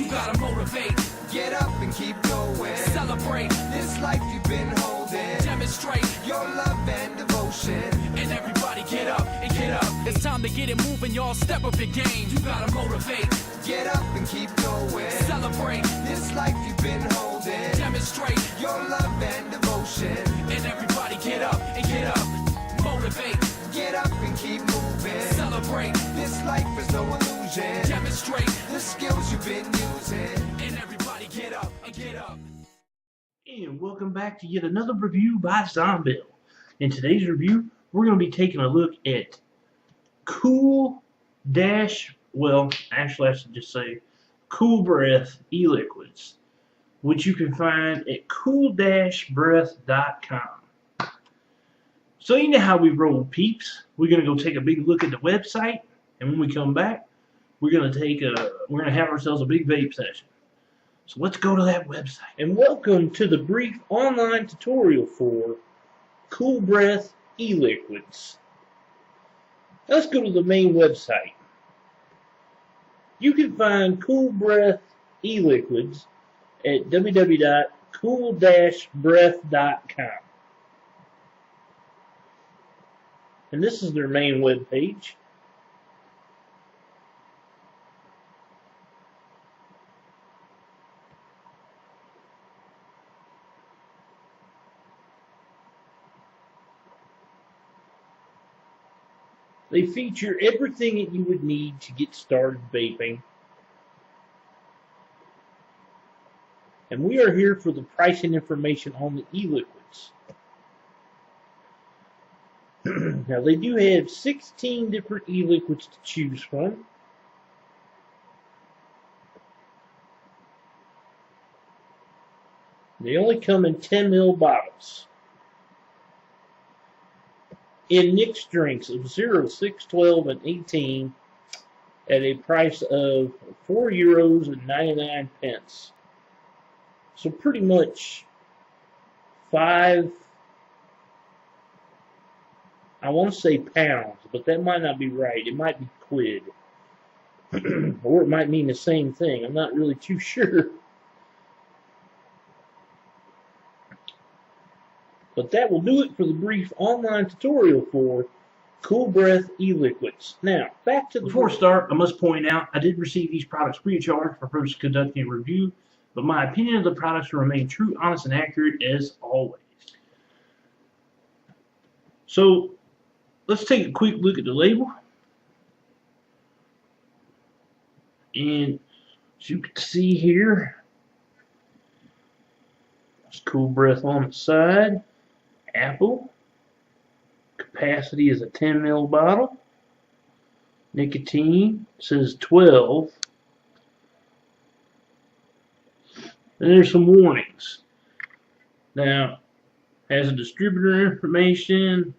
You gotta motivate. Get up and keep going. Celebrate. This life you've been holding. Demonstrate your love and devotion. And everybody get up and get up. It's time to get it moving, y'all. Step up your game. You gotta motivate. Get up and keep going. Celebrate. This life you've been holding. Demonstrate your love and devotion. And everybody get up and get up. Motivate. Get up and keep moving. Celebrate. This life is no illusion. Demonstrate the skills you've been using. And everybody get up and get up. And welcome back to yet another review by Zombill. In today's review, we're going to be taking a look at Kool Breath e-liquids, which you can find at kool-breath.com. So you know how we roll, peeps. We're going to go take a big look at the website, and when we come back, we're going to have ourselves a big vape session. So let's go to that website. And welcome to the brief online tutorial for Kool Breath e-liquids. Let's go to the main website. You can find Kool Breath e-liquids at www.kool-breath.com. And this is their main web page. They feature everything that you would need to get started vaping. And we are here for the pricing information on the e-liquids. Now they do have 16 different e-liquids to choose from. They only come in 10 ml bottles. In mixed drinks of 0, 6, 12, and 18 at a price of €4.99. So pretty much 5, I want to say pounds, but that might not be right. It might be quid. Or it might mean the same thing. I'm not really too sure. But that will do it for the brief online tutorial for Kool Breath e-liquids. Now, back to the... Before I start, I must point out, I did receive these products free of charge for purpose of conducting a review, but my opinion of the products will remain true, honest, and accurate as always. So, let's take a quick look at the label. And as you can see here, there's Kool Breath on the side. Apple. Capacity is a 10 ml bottle. Nicotine says 12. And there's some warnings. Now, has a distributor information,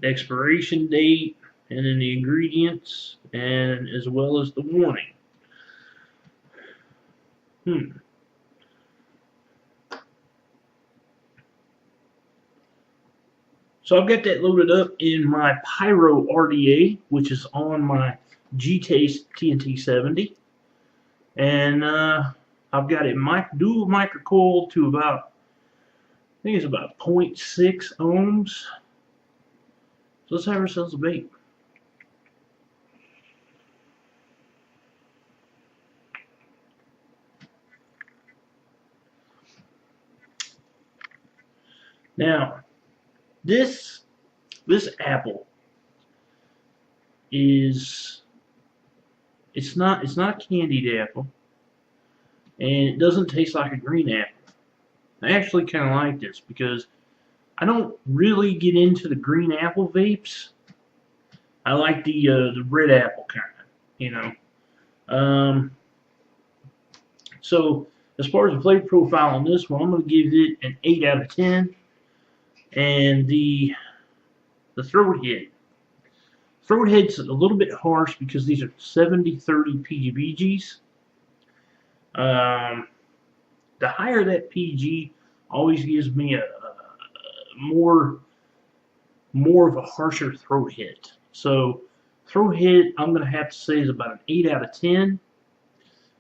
expiration date, and then the ingredients, and as well as the warning. So I've got that loaded up in my Pyro RDA, which is on my G-Taste TNT70. And I've got it dual microcoil to about, I think it's about 0.6 ohms. So let's have ourselves a vape. Now, this apple is it's not a candied apple, and it doesn't taste like a green apple. I actually kind of like this because I don't really get into the green apple vapes. I like the red apple kind, you know. So as far as the flavor profile on this one, I'm going to give it an 8 out of 10. And the throat head. Throat head's a little bit harsh because these are 70-30 PGBGs. The higher that PG always gives me a more of a harsher throat hit. So Throw hit, I'm going to have to say is about an 8 out of 10.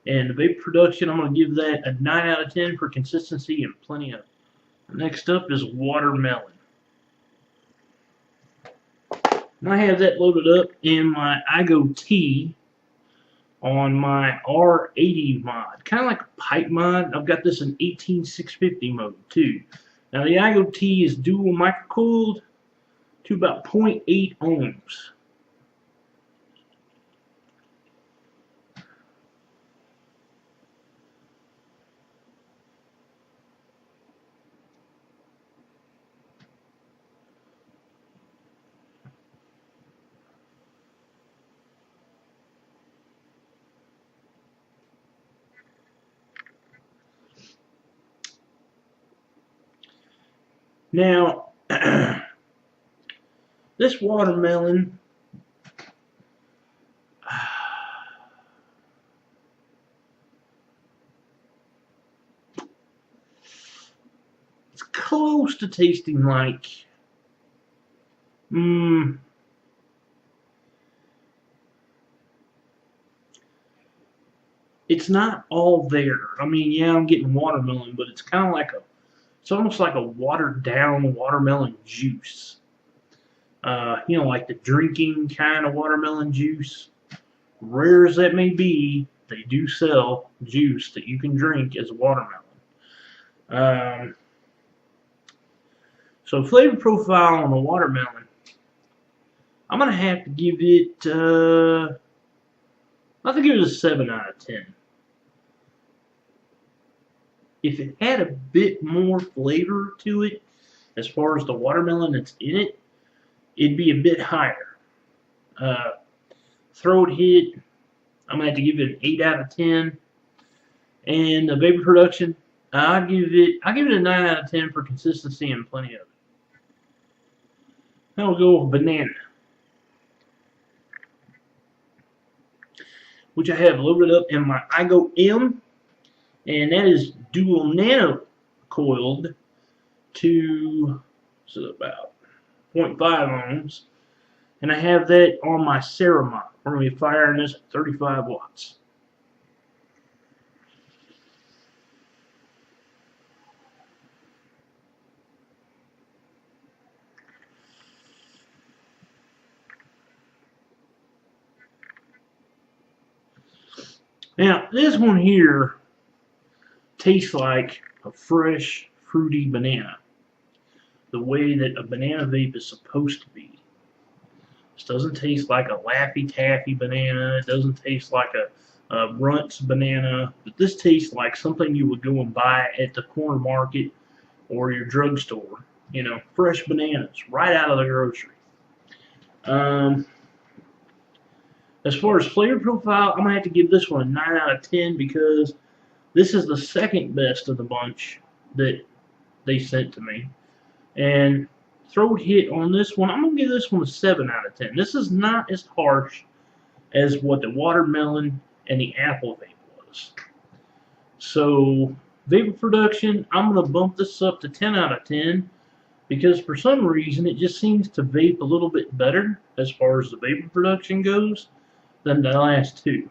And the vape production, I'm going to give that a 9 out of 10 for consistency and plenty of it. Next up is watermelon. And I have that loaded up in my E-Cig on my R80 mod. Kind of like a pipe mod. I've got this in 18650 mode too. Now the E-Cig is dual microcooled to about 0.8 ohms. Now, this watermelon, it's close to tasting like, it's not all there. I mean, yeah, I'm getting watermelon, but it's kind of like it's almost like a watered down watermelon juice. You know, like the drinking kind of watermelon juice. Rare as that may be, they do sell juice that you can drink as watermelon. So flavor profile on the watermelon, I'm going to have to give it, I think it was a 7 out of 10. If it had a bit more flavor to it, as far as the watermelon that's in it, it'd be a bit higher. Throat hit, I'm going to have to give it an 8 out of 10. And the vapor production, I'll give it a 9 out of 10 for consistency and plenty of it. Now we'll go with banana, which I have loaded up in my E-Cig, and that is dual nano coiled to about 0.5 ohms, and I have that on my Ceramon. We're going to be firing this at 35 watts. Now, this one here tastes like a fresh, fruity banana. The way that a banana vape is supposed to be. This doesn't taste like a Laffy Taffy banana. It doesn't taste like a Runts banana. But this tastes like something you would go and buy at the corner market or your drugstore. You know, fresh bananas right out of the grocery. As far as flavor profile, I'm going to have to give this one a 9 out of 10 because this is the second best of the bunch that they sent to me. And throat hit on this one, I'm going to give this one a 7 out of 10. This is not as harsh as what the watermelon and the apple vape was. So, vapor production, I'm going to bump this up to 10 out of 10 because for some reason it just seems to vape a little bit better as far as the vapor production goes than the last two.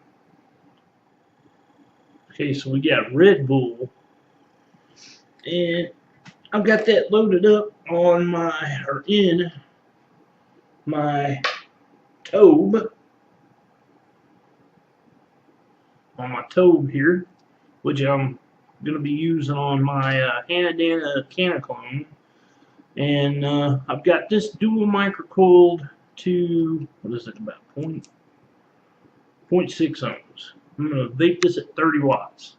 Okay, so we got Red Bull, and I've got that loaded up on in my Tobe, here, which I'm going to be using on my Hanadana Canaclone, and I've got this dual microcooled to, what is it, about 0.6 ohms. I'm going to vape this at 30 watts.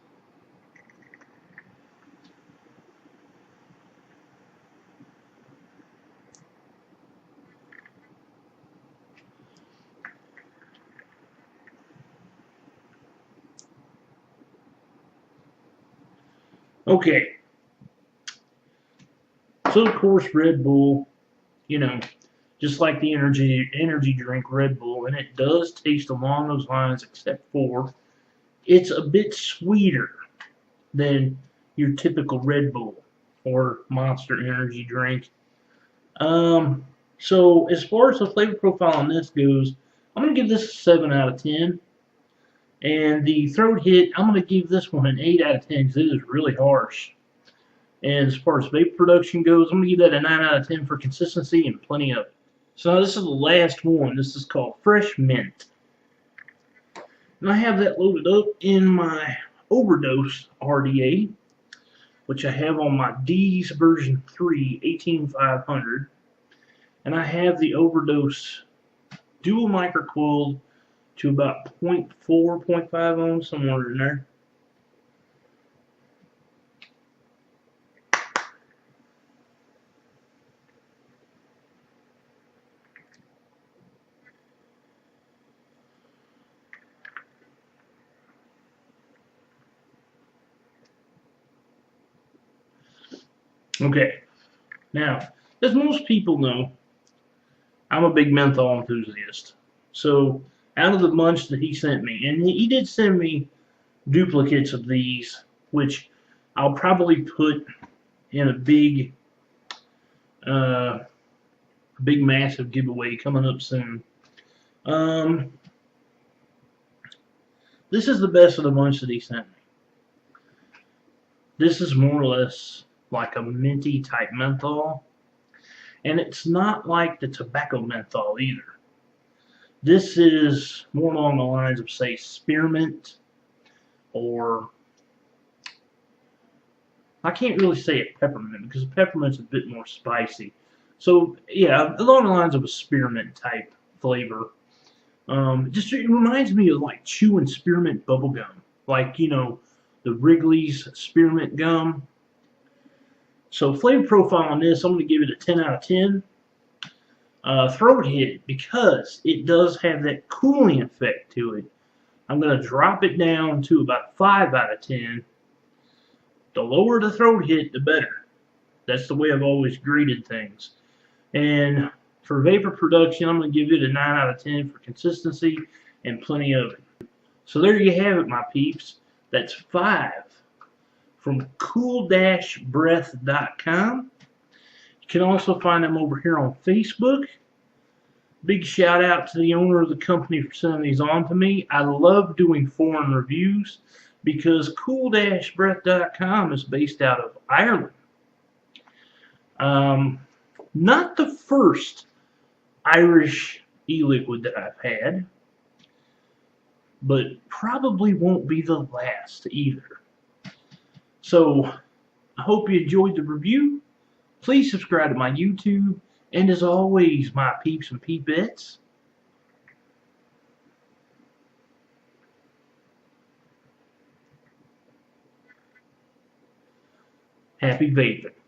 Okay. So of course Red Bull, you know, just like the energy drink Red Bull, and it does taste along those lines, except for it's a bit sweeter than your typical Red Bull or Monster energy drink. So as far as the flavor profile on this goes, I'm going to give this a 7 out of 10. And the throat hit, I'm going to give this one an 8 out of 10 because it is really harsh. And as far as vape production goes, I'm going to give that a 9 out of 10 for consistency and plenty of it. So now this is the last one. This is called Fresh Mint. And I have that loaded up in my Overdose RDA, which I have on my D's version 3 18500. And I have the Overdose dual microcoiled to about 0.4, 0.5 ohms, somewhere in there. Okay, now, as most people know, I'm a big menthol enthusiast. So, out of the bunch that he sent me, and he did send me duplicates of these, which I'll probably put in a big massive giveaway coming up soon. This is the best of the bunch that he sent me. This is more or less like a minty type menthol, and it's not like the tobacco menthol either. This is more along the lines of, say, spearmint, or I can't really say it peppermint because peppermint's a bit more spicy. So yeah, along the lines of a spearmint type flavor. It reminds me of like chewing spearmint bubble gum, like the Wrigley's spearmint gum. So flavor profile on this, I'm going to give it a 10 out of 10. Throat hit, because it does have that cooling effect to it, I'm going to drop it down to about 5 out of 10. The lower the throat hit, the better. That's the way I've always graded things. And for vapor production, I'm going to give it a 9 out of 10 for consistency and plenty of it. So there you have it, my peeps. That's 5 from Kool-Breath.com. You can also find them over here on Facebook. Big shout out to the owner of the company for sending these on to me. I love doing foreign reviews because Kool-Breath.com is based out of Ireland. Not the first Irish e-liquid that I've had, but probably won't be the last either. So, I hope you enjoyed the review. Please subscribe to my YouTube. And as always, my peeps and peepettes, happy vaping.